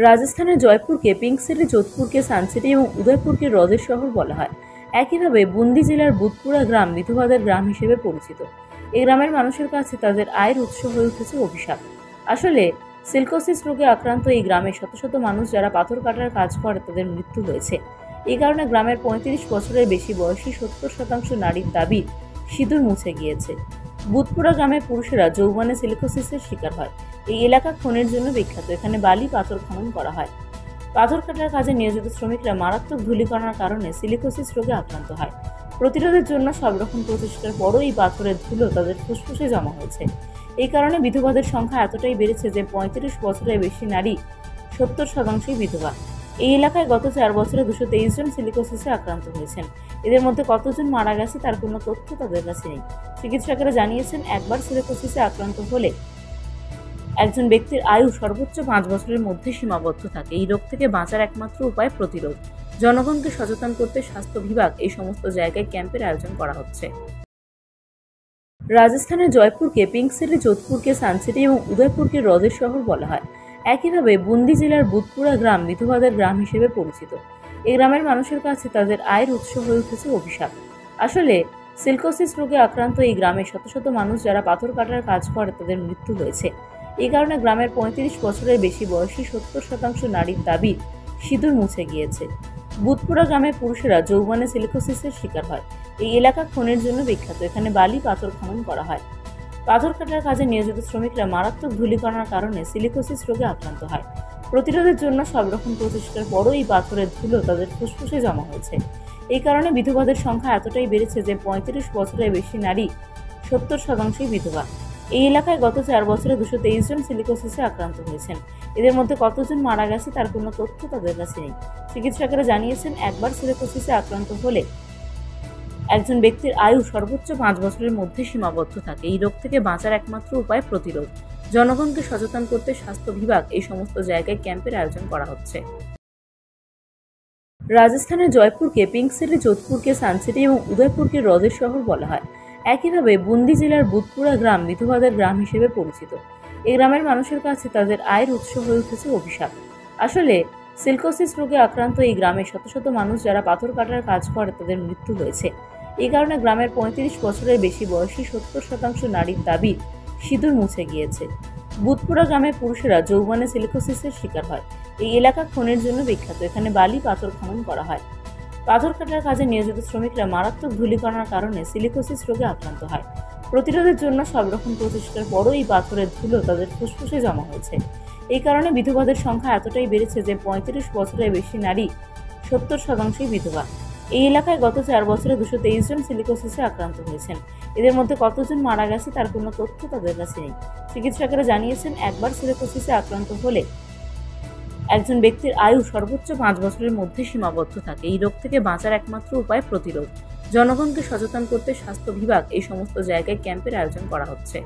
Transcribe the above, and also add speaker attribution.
Speaker 1: রাজস্থানের জয়পুরকে pink city, যোধপুরকে Sun City এবং উদয়পুরকে হ্রদের শহর বলা হয়। একইভাবে বুন্দি জেলার বুধপুরা গ্রাম বিধবাদের গ্রাম হিসেবে পরিচিত। এই গ্রামের মানুষের কাছে তাদের আয়ের উৎস হয়ে উঠেছে অভিশাপ। আসলে সিল্কোসিস রোগে আক্রান্ত এই গ্রামে শত শত মানুষ যারা পাথর কাটার কাজ করে তাদের মৃত্যু হয়েছে। এই কারণে গ্রামের ৩৫ বছরের বেশি বয়সী ৭০% নারীর দাবি সিঁদুর মুছে গিয়েছে। বুধপুরা গ্রামের পুরুষেরা যৌবনে সিলিকোসিসের শিকার হয়। এই এলাকা খনির জন্য বিখ্যাত। এখানে বালি পাথর খনন করা হয়। পাথর কাটার কাজে নিয়োজিত শ্রমিকরা মারাত্মক ধূলিকণার কারণে সিলিকোসিস রোগে আক্রান্ত হয়। প্রতিরোধের জন্য সব রকম প্রচেষ্টার পরও এই পাথরের ধুলো তাদের ফুসফুসে জমা হয়েছে। এই কারণে বিধবাদের সংখ্যা এতটাই বেড়েছে যে ৩৫ বছরের বেশি নারী ৭০%ই বিধবা। এই এলাকায় গত ৪ বছরে ২২৩ জন সিলিকোসিসে আক্রান্ত হয়েছেন। এদের মধ্যে কতজন মারা গেছে তার কোনো তথ্য তাদের কাছে নেই। চিকিৎসকেরা জানিয়েছেন, একবার সিলিকোসিসে আক্রান্ত হলে একজন ব্যক্তির আয়ু সর্বোচ্চ ৫ বছরের মধ্যে সীমাবদ্ধ থাকে। এই রোগ থেকে বাঁচার একমাত্র উপায় প্রতিরোধ। জনগণকে সচেতন করতে স্বাস্থ্য বিভাগ এই সমস্ত জায়গায় ক্যাম্পের আয়োজন করা হচ্ছে। রাজস্থানের জয়পুরকে পিঙ্ক সিটি, যোধপুরকে সানসিটি এবং উদয়পুরকে হ্রদের শহর বলা হয়। একইভাবে বুন্দি জেলার বুধপুরা গ্রাম বিধবাদের গ্রাম হিসেবে পরিচিত। এই গ্রামের মানুষের কাছে তাদের আয়ের উৎস হয়ে উঠেছে অভিশাপ। আসলে সিল্কোসিস রোগে আক্রান্ত এই গ্রামে শত শত মানুষ যারা পাথর কাটার কাজ করে তাদের মৃত্যু হয়েছে। এই কারণে গ্রামের ৩৫ বছরের বেশি বয়সী ৭০% নারীর দাবি সিঁদুর মুছে গিয়েছে। বুধপুরা গ্রামের পুরুষেরা যৌবনে সিলিকোসিসের শিকার হয়। এই এলাকা খনির জন্য বিখ্যাত। এখানে বালি পাথর খনন করা হয়। পাথর কাটার কাজে নিয়োজিত শ্রমিকরা মারাত্মক ধূলিকণার কারণে সিলিকোসিস রোগে আক্রান্ত হয়। প্রতিরোধের জন্য সব রকম প্রচেষ্টার পরও এই পাথরের ধুলো তাদের ফুসফুসে জমা হয়েছে। এই কারণে বিধবাদের সংখ্যা এতটাই বেড়েছে যে ৩৫ বছরের বেশি নারী ৭০%ই বিধবা। এই এলাকায় গত ৪ বছরে ২২৩ জন সিলিকোসিসে আক্রান্ত হয়েছেন। এদের মধ্যে কতজন মারা গেছে তার কোনো তথ্য তাদের কাছে নেই। চিকিৎসকেরা জানিয়েছেন, একবার সিলিকোসিসে আক্রান্ত হলে একজন ব্যক্তির আয়ু সর্বোচ্চ ৫ বছরের মধ্যে সীমাবদ্ধ থাকে। এই রোগ থেকে বাঁচার একমাত্র উপায় প্রতিরোধ। জনগণকে সচেতন করতে স্বাস্থ্য বিভাগ এই সমস্ত জায়গায় ক্যাম্পের আয়োজন করা হচ্ছে। রাজস্থানের জয়পুরকে পিঙ্ক সিটি, যোধপুরকে সানসিটি এবং উদয়পুরকে হ্রদের শহর বলা হয়। একইভাবে বুন্দি জেলার বুধপুরা গ্রাম বিধবাদের গ্রাম হিসেবে পরিচিত। এই গ্রামের মানুষের কাছে তাদের আয়ের উৎস হয়ে উঠেছে অভিশাপ। আসলে সিল্কোসিস রোগে আক্রান্ত এই গ্রামে শত শত মানুষ যারা পাথর কাটার কাজ করে তাদের মৃত্যু হয়েছে। এই কারণে গ্রামের ৩৫ বছরের বেশি বয়সী ৭০% নারীর দাবি সিঁদুর মুছে গিয়েছে। বুধপুরা গ্রামের পুরুষেরা যৌবনে সিলিকোসিসের শিকার হয়। এই এলাকা খনির জন্য বিখ্যাত। এখানে বালি পাথর খনন করা হয়। পাথর কাটার কাজে নিয়োজিত শ্রমিকরা মারাত্মক ধূলিকণার কারণে সিলিকোসিস রোগে আক্রান্ত হয়। প্রতিরোধের জন্য সব রকম প্রচেষ্টার পরও এই পাথরের ধুলো তাদের ফুসফুসে জমা হয়েছে। এই কারণে বিধবাদের সংখ্যা এতটাই বেড়েছে যে ৩৫ বছরের বেশি নারী ৭০%ই বিধবা। এই এলাকায় গত ৪ বছরে ২২৩ জন সিলিকোসিসে আক্রান্ত হয়েছেন। এদের মধ্যে কতজন মারা গেছে তার কোনো তথ্য তাদের কাছে নেই। চিকিৎসকেরা জানিয়েছেন, একবার সিলিকোসিসে আক্রান্ত হলে একজন ব্যক্তির আয়ু সর্বোচ্চ ৫ বছরের মধ্যে সীমাবদ্ধ থাকে। এই রোগ থেকে বাঁচার একমাত্র উপায় প্রতিরোধ। জনগণকে সচেতন করতে স্বাস্থ্য বিভাগ এই সমস্ত জায়গায় ক্যাম্পের আয়োজন করা হচ্ছে।